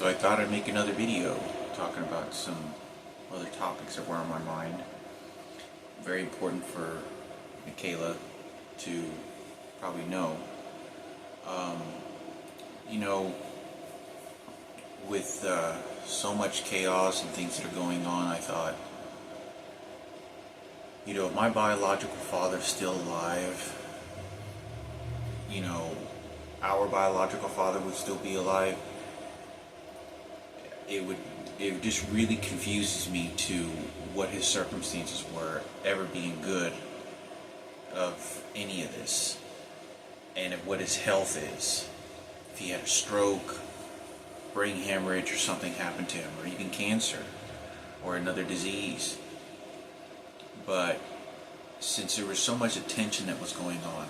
So I thought I'd make another video talking about some other topics that were on my mind. Very important for Mikayla to probably know. You know, with so much chaos and things that are going on, I thought, you know, if my biological father's still alive, you know, our biological father would still be alive. It just really confuses me to what his circumstances were ever being good of any of this, and of what his health is. If he had a stroke, brain hemorrhage, or something happened to him, or even cancer, or another disease. But since there was so much attention that was going on,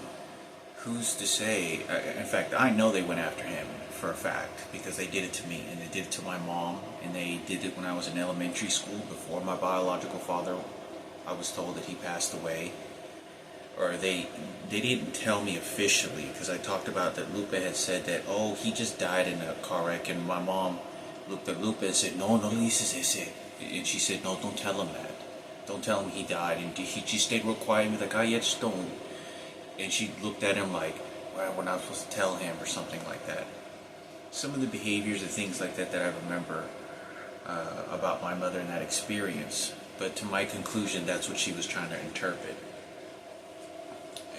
who's to say? In fact, I know they went after him for a fact, because they did it to me, and they did it to my mom, and they did it when I was in elementary school. Before my biological father, I was told that he passed away. Or they didn't tell me officially, because I talked about that Lupe had said that, oh, he just died in a car wreck, and my mom looked at Lupe and said, no dices ese. And she said, no, don't tell him that. Don't tell him he died. And she stayed real quiet and was like, I just don't. And she looked at him like, well, we're not supposed to tell him, or something like that. Some of the behaviors and things like that I remember about my mother in that experience. But to my conclusion, that's what she was trying to interpret.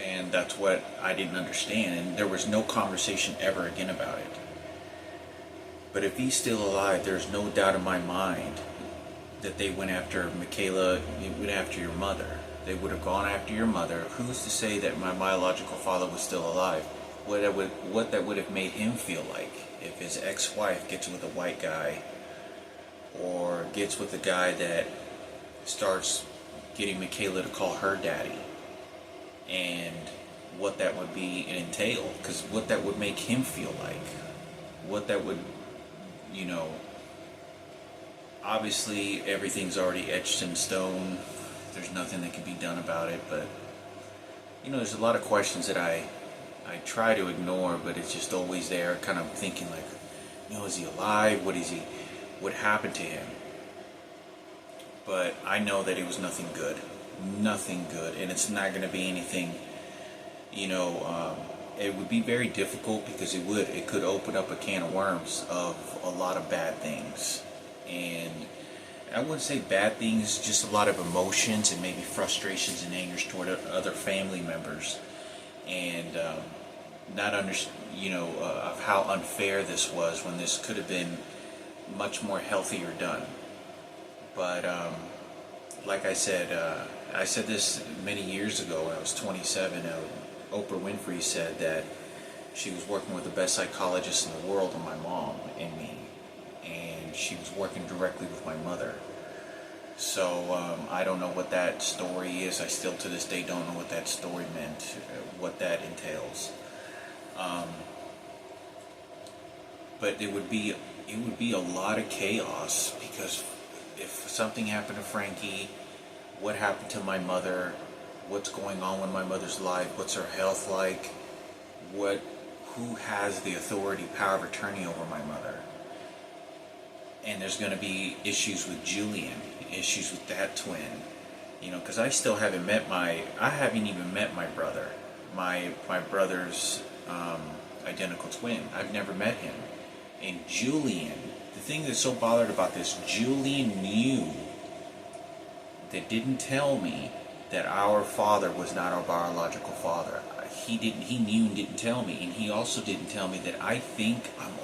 And that's what I didn't understand, and there was no conversation ever again about it. But if he's still alive, there's no doubt in my mind that they went after Mikayla, went after your mother. They would have gone after your mother. Who's to say that my biological father was still alive? What that would have made him feel like if his ex-wife gets with a white guy, or gets with a guy that starts getting Mikayla to call her daddy. And what that would be and entail, because what that would make him feel like, what that would, you know, obviously everything's already etched in stone. There's nothing that can be done about it, but, you know, there's a lot of questions that I try to ignore, but it's just always there, kind of thinking like, you know, is he alive? What happened to him? But I know that it was nothing good. Nothing good, and it's not going to be anything, you know, it would be very difficult, because it could open up a can of worms of a lot of bad things. And I wouldn't say bad things, just a lot of emotions and maybe frustrations and angers toward other family members, and of how unfair this was, when this could have been much more healthier done. But like I said this many years ago when I was 27. Oprah Winfrey said that she was working with the best psychologist in the world on my mom and me, and she was working directly with my mother. So I don't know what that story is. I still to this day don't know what that story meant, what that entails. But it would be a lot of chaos, because if something happened to Frankie, what happened to my mother, what's going on with my mother's life, what's her health like, who has the authority, power of attorney over my mother. And there's going to be issues with Julian, issues with that twin, you know, because I haven't even met my brother, my brother's identical twin. I've never met him. And Julian, the thing that's so bothered about this, Julian knew, that didn't tell me that our father was not our biological father. He knew and didn't tell me. And he also didn't tell me that I'm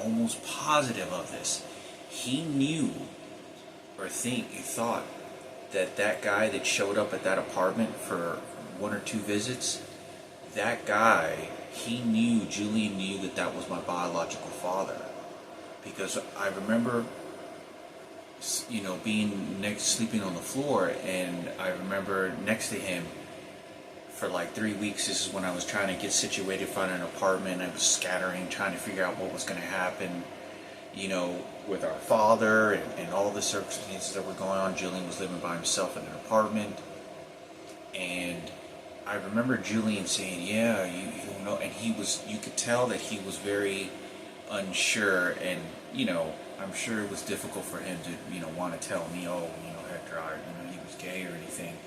almost positive of this. He knew, or he thought, that guy that showed up at that apartment for 1 or 2 visits, that guy, Julian knew that was my biological father. Because I remember, you know, sleeping on the floor, and I remember next to him for like 3 weeks. This is when I was trying to get situated, find an apartment. I was scattering, trying to figure out what was going to happen, you know, with our father and all the circumstances that were going on. Julian was living by himself in an apartment, and I remember Julian saying, yeah, you know, and you could tell that he was very unsure, and I'm sure it was difficult for him to, want to tell me, oh, Hector, he was gay or anything.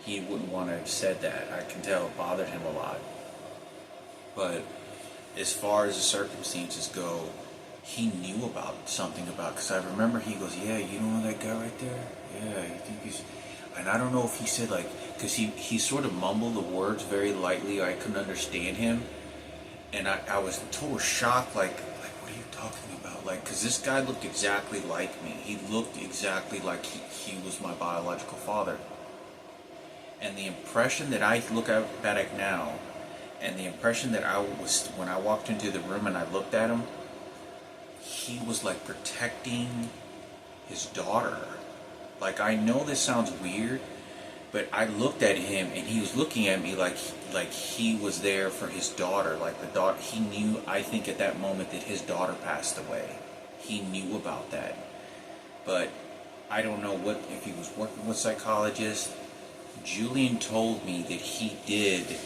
He wouldn't want to have said that. I can tell it bothered him a lot. But as far as the circumstances go, he knew about something about, because I remember he goes, yeah, you know that guy right there? Yeah, you think he's, and I don't know if he said like, because he sort of mumbled the words very lightly, I couldn't understand him, and I was total shock, like what are you talking about? Like, because this guy looked exactly like me. He looked exactly like he was my biological father. And the impression that I look at back now, and the impression that I was when I walked into the room and I looked at him, he was like protecting his daughter. Like, I know this sounds weird, but I looked at him and he was looking at me like he was there for his daughter. Like, the daughter, he knew, I think at that moment, that his daughter passed away. He knew about that. But I don't know if he was working with psychologists. Julian told me that he did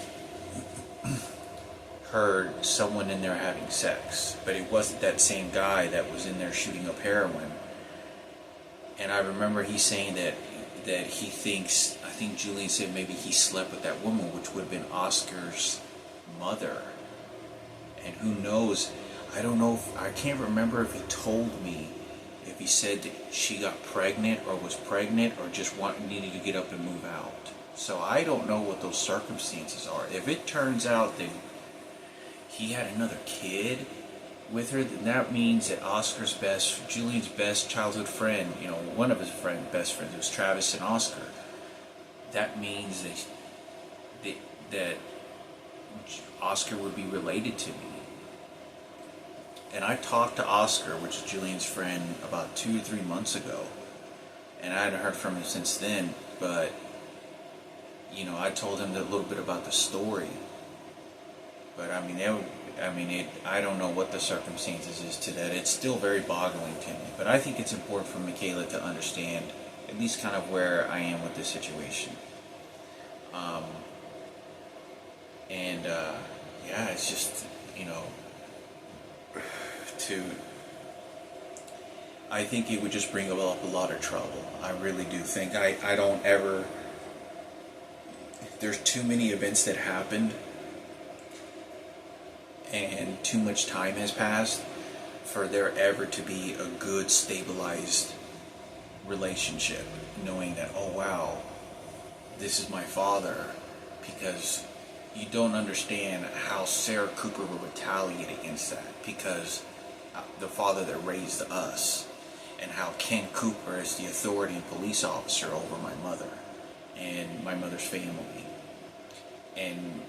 heard someone in there having sex, but it wasn't that same guy that was in there shooting up heroin. And I remember he saying that he thinks, I think Julian said maybe he slept with that woman, which would have been Oscar's mother. And who knows, I don't know, I can't remember if he told me, if he said that she got pregnant or was pregnant or just needed to get up and move out. So I don't know what those circumstances are. If it turns out that he had another kid with her, then that means that Julian's best childhood friend, one of his best friends, was Travis and Oscar. That means that Oscar would be related to me. And I talked to Oscar, which is Julian's friend, about 2 or 3 months ago, and I hadn't heard from him since then. But I told him a little bit about the story. But I don't know what the circumstances is to that. It's still very boggling to me. But I think it's important for Mikayla to understand at least kind of where I am with this situation. It's just, I think it would just bring up a lot of trouble. I really do think. I don't ever, there's too many events that happened and too much time has passed for there ever to be a good, stabilized relationship, knowing that, oh wow, this is my father, because you don't understand how Sarah Cooper would retaliate against that, because the father that raised us, and how Ken Cooper is the authority and police officer over my mother and my mother's family. And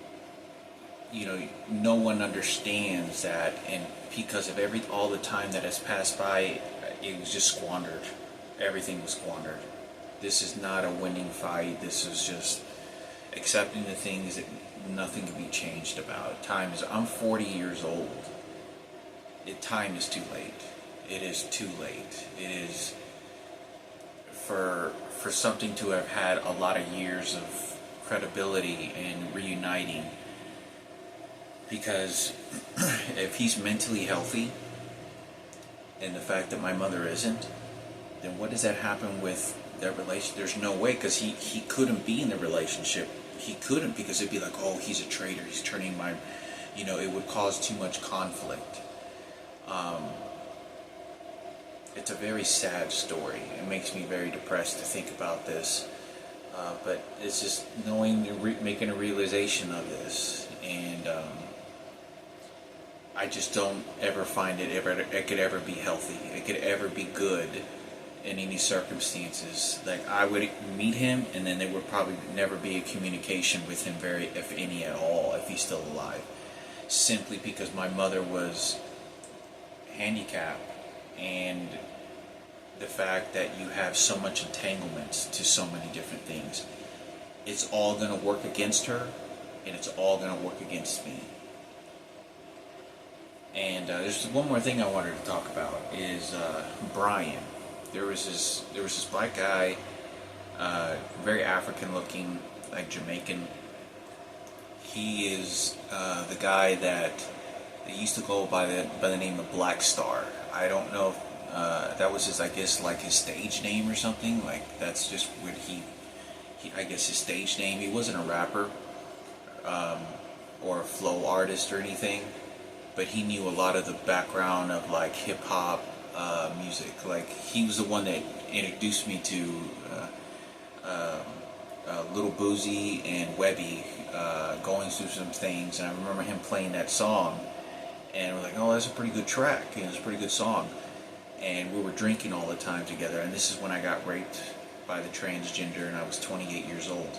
no one understands that, and because of all the time that has passed by, it was just squandered. Everything was squandered. This is not a winning fight. This is just accepting the things that nothing can be changed about. I'm 40 years old. Time is too late. It is too late. It is for something to have had a lot of years of credibility and reuniting. Because if he's mentally healthy, and the fact that my mother isn't, then what does that happen with their relationship? There's no way, because he couldn't be in the relationship. He couldn't, because it'd be like, oh, he's a traitor. He's turning my, it would cause too much conflict. It's a very sad story. It makes me very depressed to think about this. But it's just making a realization of this. And I just don't ever find it could ever be healthy. It could ever be good in any circumstances. Like, I would meet him, and then there would probably never be a communication with him, if any at all, if he's still alive. Simply because my mother was handicapped, and the fact that you have so much entanglements to so many different things, it's all going to work against her, and it's all going to work against me. And there's one more thing I wanted to talk about, is Brian. There was this black guy, very African looking, like Jamaican. He is the guy that used to go by the name of Black Star. I don't know if that was his, I guess, like his stage name or something. Like that's just what I guess his stage name. He wasn't a rapper or a flow artist or anything, but he knew a lot of the background of like hip hop music. Like he was the one that introduced me to Little Boozy and Webby, going through some things, and I remember him playing that song, and we're like, oh, that's a pretty good track, it's a pretty good song, and we were drinking all the time together, and this is when I got raped by the transgender, and I was 28 years old.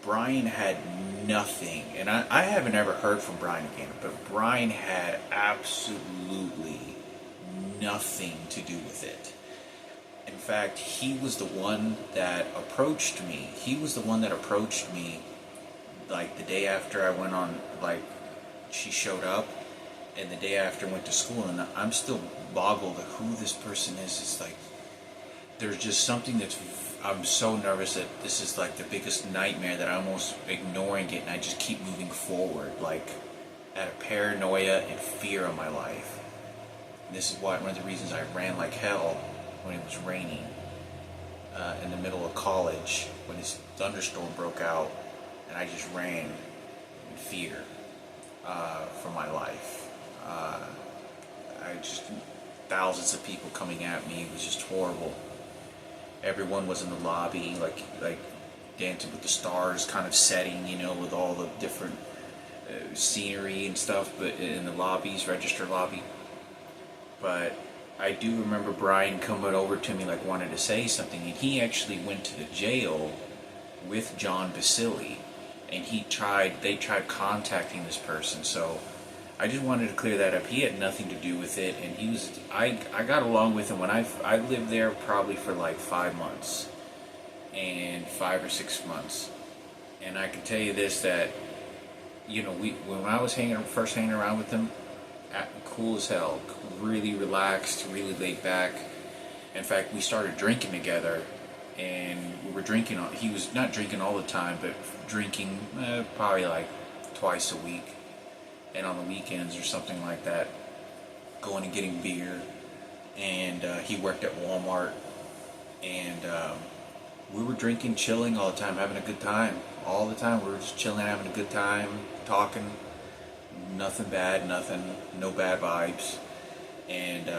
Brian had nothing, and I haven't ever heard from Brian again, but Brian had absolutely nothing to do with it. In fact, he was the one that approached me. Like the day after I went on, like she showed up, and the day after I went to school, and I'm still boggled at who this person is. It's like, there's just something I'm so nervous that this is like the biggest nightmare that I'm almost ignoring it, and I just keep moving forward, like out of paranoia and fear of my life. And this is one of the reasons I ran like hell when it was raining in the middle of college, when this thunderstorm broke out, and I just ran in fear for my life. Thousands of people coming at me. It was just horrible. Everyone was in the lobby, like Dancing with the Stars kind of setting, with all the different scenery and stuff, but in the lobbies, register lobby. But I do remember Brian coming over to me, like wanted to say something, and he actually went to the jail with John Basili, and they tried contacting this person. So I just wanted to clear that up. He had nothing to do with it, and I got along with him when I lived there probably for like 5 months, and 5 or 6 months, and I can tell you this, that when I was first hanging around with him, cool as hell, really relaxed, really laid back. In fact, we started drinking together, and we were drinking. He was not drinking all the time, but drinking probably like twice a week, and on the weekends or something like that, going and getting beer. And he worked at Walmart, and we were drinking, chilling all the time, having a good time all the time. We were just chilling, having a good time, talking. Nothing bad, no bad vibes, and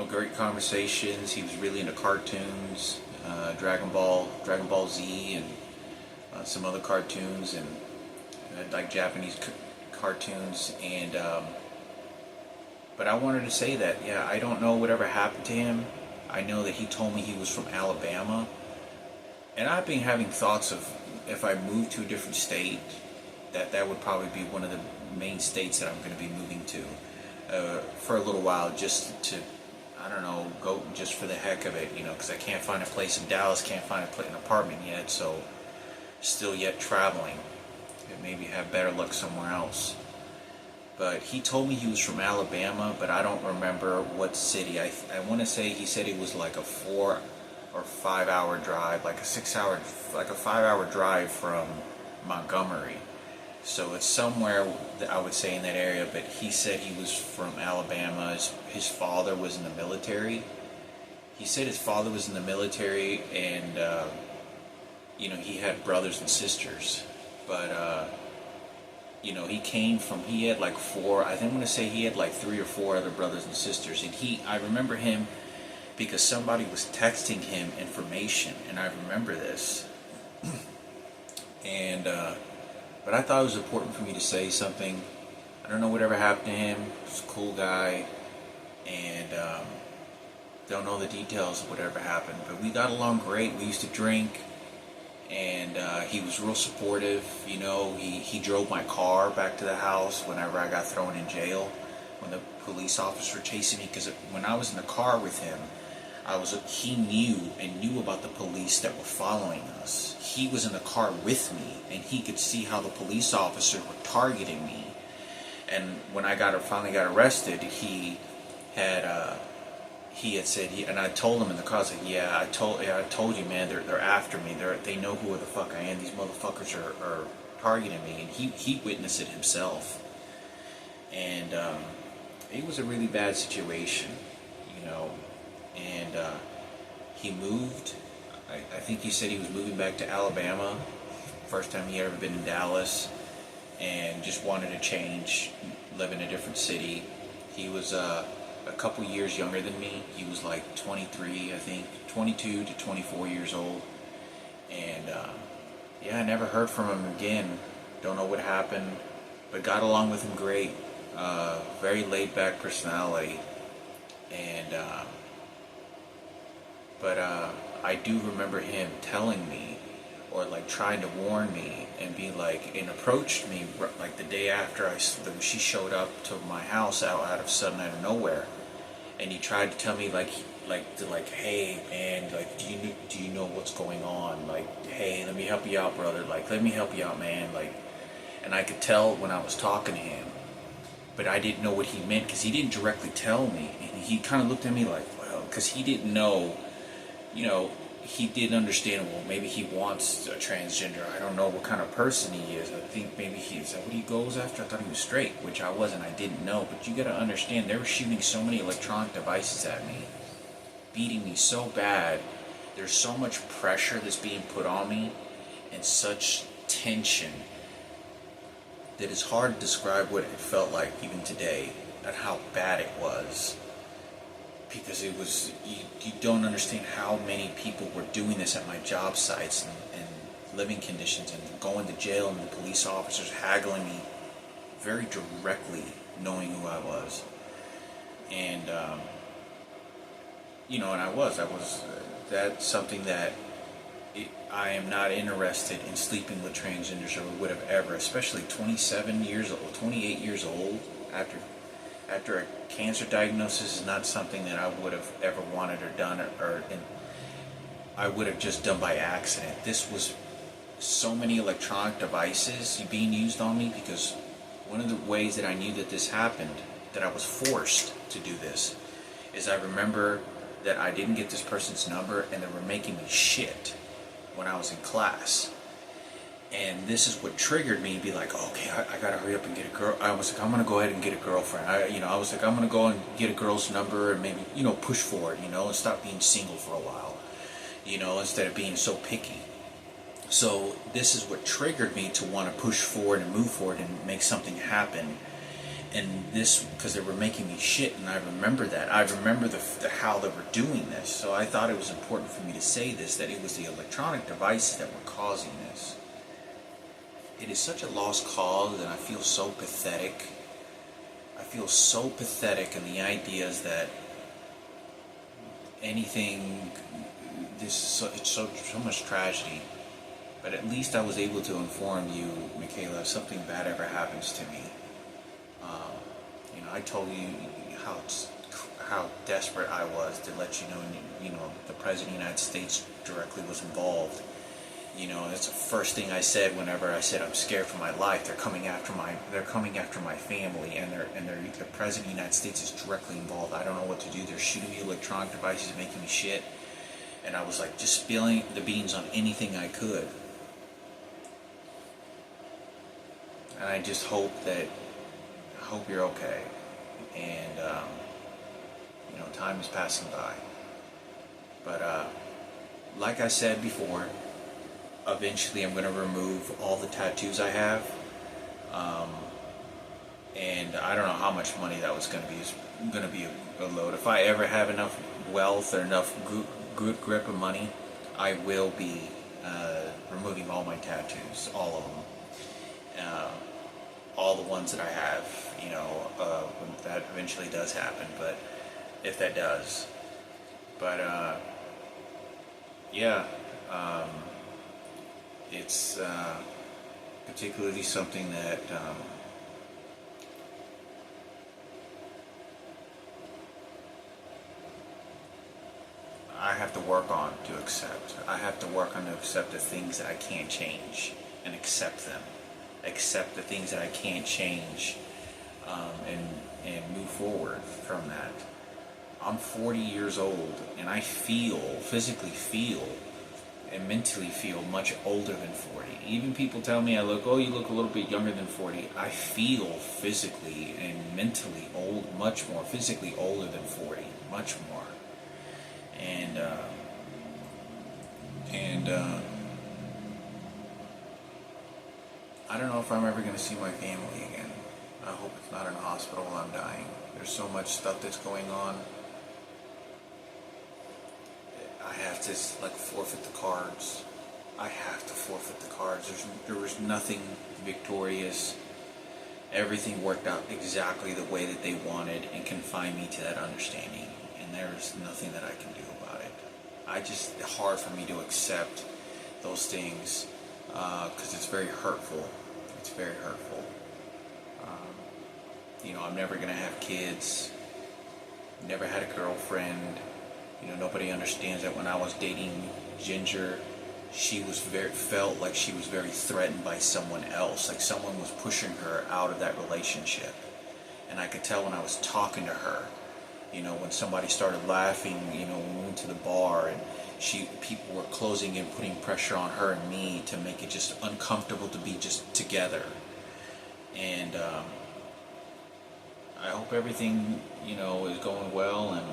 great conversations. He was really into cartoons, Dragon Ball Z, and some other cartoons, and like Japanese cartoons. And but I wanted to say that, yeah, I don't know whatever happened to him. I know that he told me he was from Alabama, and I've been having thoughts of, if I moved to a different state, that would probably be one of the main states that I'm going to be moving to for a little while, just to, I don't know, go just for the heck of it, because I can't find a place in Dallas, can't find an apartment yet, so still yet traveling, and maybe have better luck somewhere else. But he told me he was from Alabama, but I don't remember what city. I want to say he said it was like a 4 or 5 hour drive, like a 5 hour drive from Montgomery. So it's somewhere that I would say in that area, but he said he was from Alabama. His father was in the military. He said his father was in the military, and he had brothers and sisters, but he had like 4, I think I'm going to say he had like 3 or 4 other brothers and sisters, and I remember him because somebody was texting him information, and I remember this, and but I thought it was important for me to say something. I don't know whatever happened to him. He's a cool guy, and don't know the details of whatever happened, but we got along great. We used to drink, and he was real supportive. He drove my car back to the house whenever I got thrown in jail, when the police officer were chasing me, because when I was in the car with him, he knew about the police that were following us. He was in the car with me, and he could see how the police officers were targeting me. And when I finally got arrested, he had said, and I told him in the car, I was like, yeah, I told you, man, they're after me. They know who the fuck I am. These motherfuckers are targeting me, and he witnessed it himself. And it was a really bad situation, you know, and he moved. I think he said he was moving back to Alabama, first time he ever been in Dallas, and just wanted to change, live in a different city. He was a couple years younger than me. He was like 23, I think, 22 to 24 years old. And yeah, I never heard from him again. Don't know what happened, but got along with him great. Very laid back personality. And but I do remember him telling me, or like trying to warn me, and be like, and approached me like the day after she showed up to my house out of sudden, out of nowhere, and he tried to tell me like, hey man, like do you know what's going on? Like, hey, let me help you out, brother. Like, let me help you out, man. Like, and I could tell when I was talking to him, but I didn't know what he meant because he didn't directly tell me, and he kind of looked at me like, well, because he didn't know, you know. He didn't understand, well, maybe he wants a transgender. I don't know what kind of person he is. I think maybe is that what he goes after? I thought he was straight, which I wasn't. I didn't know. But you got to understand, they were shooting so many electronic devices at me, beating me so bad. There's so much pressure that's being put on me, and such tension, that it's hard to describe what it felt like even today, and how bad it was. Because it was, you don't understand how many people were doing this at my job sites, and living conditions, and going to jail, and the police officers haggling me very directly, knowing who I was. And you know, and I was that's something that I am not interested in sleeping with transgenders, or would have ever, especially 28 years old, after a cancer diagnosis, is not something that I would have ever wanted or done, and I would have just done by accident. This was so many electronic devices being used on me, because one of the ways that I knew that this happened, that I was forced to do this, is I remember that I didn't get this person's number, and they were making me shit when I was in class. And this is what triggered me to be like, oh, okay, I gotta hurry up and get a girl. I was like, I'm gonna go ahead and get a girlfriend. I was like, I'm gonna go and get a girl's number, and maybe, push for it, and stop being single for a while, instead of being so picky. So this is what triggered me to want to push forward and move forward and make something happen. And this, because they were making me shit, and I remember that. I remember how they were doing this. So I thought it was important for me to say this, that it was the electronic devices that were causing this. It is such a lost cause, and I feel so pathetic. I feel so pathetic in the ideas that anything, it's so much tragedy. But at least I was able to inform you, Mikayla, if something bad ever happens to me. I told you how desperate I was to let you know, the President of the United States directly was involved. That's the first thing I said whenever I said I'm scared for my life. They're coming after my family, and the President of the United States is directly involved. I don't know what to do. They're shooting me electronic devices, making me shit. And I was like, just spilling the beans on anything I could. And I just hope you're okay. And time is passing by. But like I said before, eventually I'm going to remove all the tattoos I have. And I don't know how much money that was going to be. It's going to be a load. If I ever have enough wealth or enough good grip of money, I will be removing all my tattoos, all of them. All the ones that I have, when that eventually does happen, but if that does. But yeah, it's particularly something that I have to work on to accept. I have to work on to accept the things that I can't change, and accept them. Accept the things that I can't change, and move forward from that. I'm 40 years old, and I physically feel, and mentally feel much older than 40. Even people tell me oh, you look a little bit younger than 40. I feel physically and mentally old, much more physically older than 40, much more. And I don't know if I'm ever going to see my family again. I hope it's not in a hospital while I'm dying. There's so much stuff that's going on. I have to forfeit the cards. I have to forfeit the cards. There was nothing victorious. Everything worked out exactly the way that they wanted and confined me to that understanding. And there is nothing that I can do about it. It's hard for me to accept those things because it's very hurtful. It's very hurtful. I'm never going to have kids. Never had a girlfriend. Nobody understands that when I was dating Ginger, she felt like she was very threatened by someone else, like someone was pushing her out of that relationship. And I could tell when I was talking to her, when somebody started laughing, when we went to the bar and people were closing in, putting pressure on her and me to make it just uncomfortable to be just together. And I hope everything, is going well, and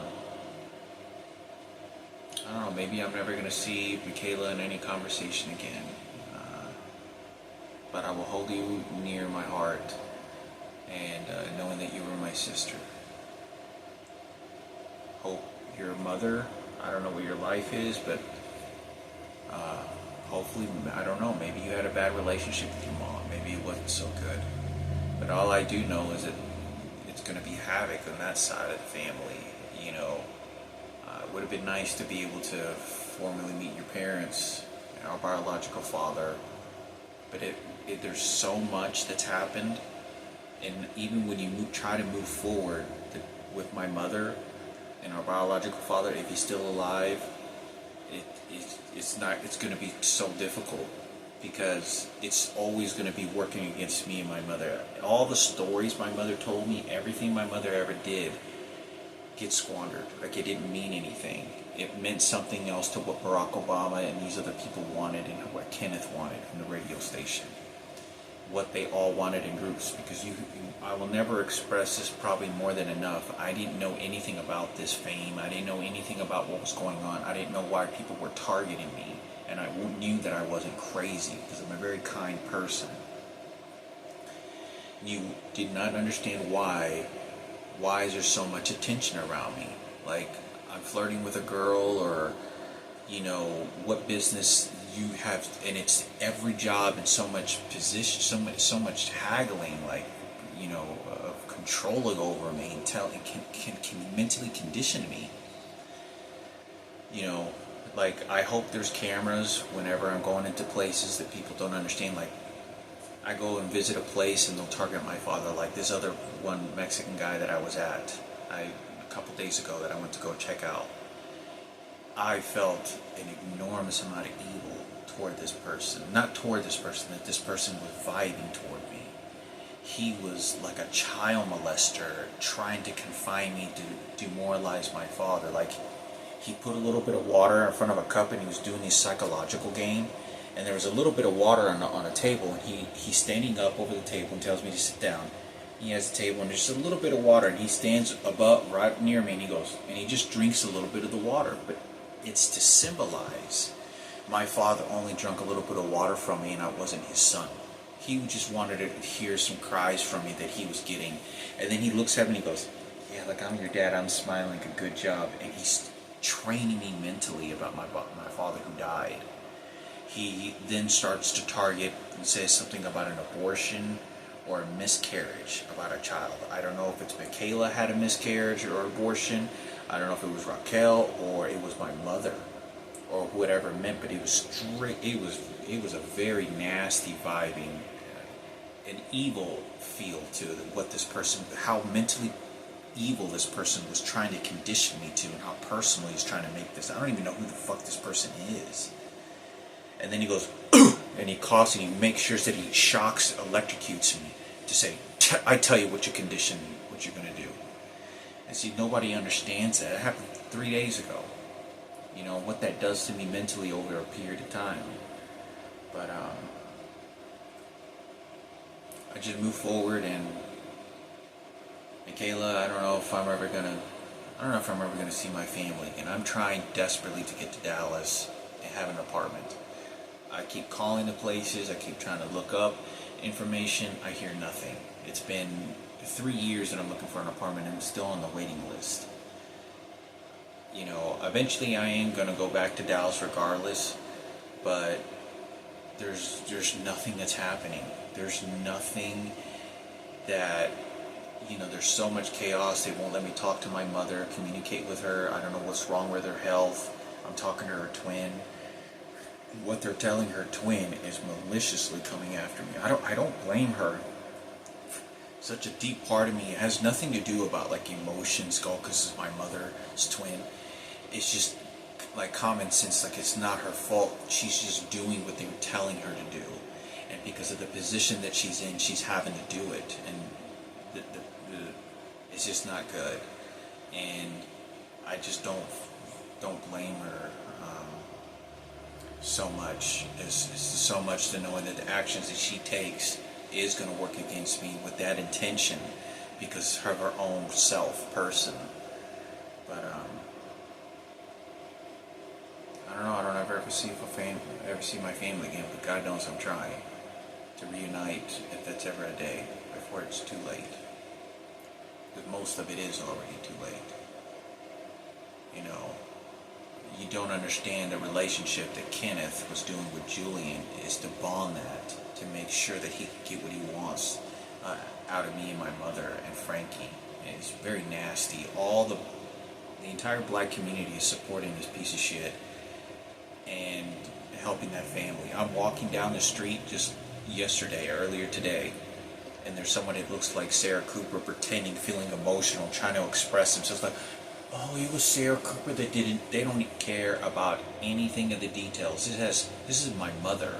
I don't know, maybe I'm never going to see Mikayla in any conversation again. But I will hold you near my heart, and knowing that you were my sister. Hope your mother, I don't know what your life is, but hopefully, I don't know, maybe you had a bad relationship with your mom. Maybe it wasn't so good. But all I do know is that it's going to be havoc on that side of the family. It would have been nice to be able to formally meet your parents, our biological father, but there's so much that's happened, and even when you try to move forward with my mother and our biological father, if he's still alive, it's going to be so difficult, because it's always going to be working against me and my mother. All the stories my mother told me, everything my mother ever did, get squandered. Like it didn't mean anything. It meant something else to what Barack Obama and these other people wanted, and what Kenneth wanted from the radio station. What they all wanted in groups. Because I will never express this probably more than enough. I didn't know anything about this fame. I didn't know anything about what was going on. I didn't know why people were targeting me. And I knew that I wasn't crazy, because I'm a very kind person. You did not understand why is there so much attention around me? Like, I'm flirting with a girl, or, what business you have, and it's every job and so much position, so much haggling, like, of controlling over me and can mentally condition me. Like, I hope there's cameras whenever I'm going into places that people don't understand. Like, I go and visit a place and they'll target my father, like this other one Mexican guy that I was at a couple days ago that I went to go check out. I felt an enormous amount of evil toward this person. Not toward this person, that this person was vibing toward me. He was like a child molester trying to confine me, to demoralize my father. Like, he put a little bit of water in front of a cup and he was doing this psychological game. And there was a little bit of water on a table, and he's standing up over the table and tells me to sit down. He has a table, and there's just a little bit of water, and he stands right near me, and he just drinks a little bit of the water. But it's to symbolize my father only drank a little bit of water from me, and I wasn't his son. He just wanted to hear some cries from me that he was getting. And then he looks at me and he goes, "Yeah, like, I'm your dad, I'm smiling, a good job." And he's training me mentally about my father who died. He then starts to target and says something about an abortion or a miscarriage about a child. I don't know if it's Mikayla had a miscarriage or abortion. I don't know if it was Raquel or it was my mother or whatever it meant, but it was straight. It was a very nasty vibing, an evil feel to what this person, how mentally evil this person was trying to condition me to, and how personal he's trying to make this. I don't even know who the fuck this person is. And then he goes, and he coughs, and he makes sure that he shocks, electrocutes me to say, "I tell you what your condition, what you're going to do." And see, nobody understands that. It happened 3 days ago. you know, what that does to me mentally over a period of time. But I just move forward, and Mikayla, I don't know if I'm ever gonna see my family, and I'm trying desperately to get to Dallas and have an apartment. I keep calling the places, I keep trying to look up information, I hear nothing. It's been 3 years that I'm looking for an apartment, and I'm still on the waiting list. You know, eventually I am gonna go back to Dallas regardless, but there's nothing that's happening. There's nothing that, you know, there's so much chaos. They won't let me talk to my mother, communicate with her. I don't know what's wrong with her health. I'm talking to her twin. What they're telling her twin is maliciously coming after me. I don't blame her. Such a deep part of me, it has nothing to do about like emotions, because it's my mother's twin. It's just like common sense, like it's not her fault. She's just doing what they were telling her to do. And because of the position that she's in, she's having to do it. And it's just not good. And I just don't blame her so much. It's so much to knowing that the actions that she takes is going to work against me with that intention, because of her own person. But I don't know. I don't ever see my family again. But God knows I'm trying to reunite, if that's ever a day, before it's too late. But most of it is already too late. You know, you don't understand the relationship that Kenneth was doing with Julian is to bond that, to make sure that he can get what he wants out of me and my mother and Frankie. And it's very nasty. The entire black community is supporting this piece of shit and helping that family. I'm walking down the street just earlier today, and there's someone that looks like Sarah Cooper pretending, feeling emotional, trying to express themselves like, oh, it was Sarah Cooper that they don't care about anything of the details. This is my mother.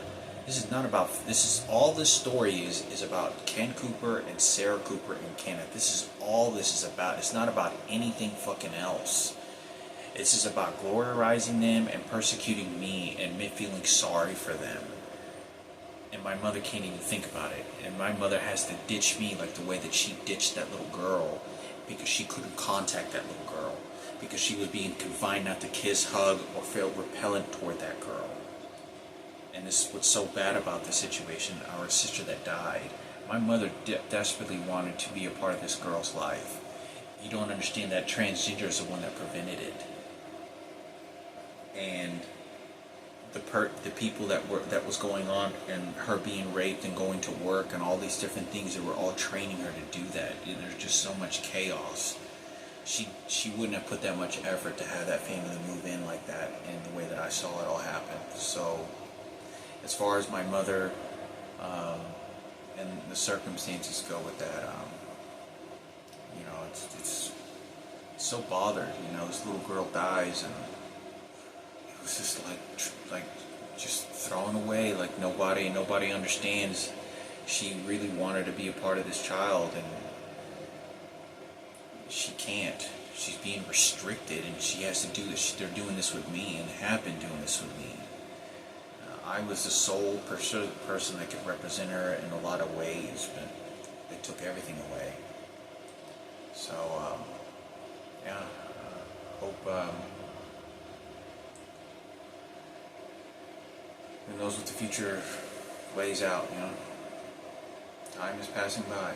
All this story is about Ken Cooper and Sarah Cooper and Kenneth. This is all this is about. It's not about anything fucking else. It's just about glorizing them and persecuting me and me feeling sorry for them. And my mother can't even think about it. And my mother has to ditch me like the way that she ditched that little girl, because she couldn't contact that little girl, because she was being confined not to kiss, hug, or feel repellent toward that girl. And this is what's so bad about the situation. Our sister that died, my mother desperately wanted to be a part of this girl's life. You don't understand that transgender is the one that prevented it. And the people that was going on, and her being raped and going to work and all these different things that were all training her to do that. And there's just so much chaos. She wouldn't have put that much effort to have that family move in like that in the way that I saw it all happen. So as far as my mother and the circumstances go with that, you know, it's so bothered. You know, this little girl dies, and it was just like just thrown away, like nobody understands. She really wanted to be a part of this child, and she can't. She's being restricted, and she has to do this. They're doing this with me, and have been doing this with me. I was the sole person that could represent her in a lot of ways, but they took everything away. So, yeah, hope, who knows what the future lays out, you know? Time is passing by.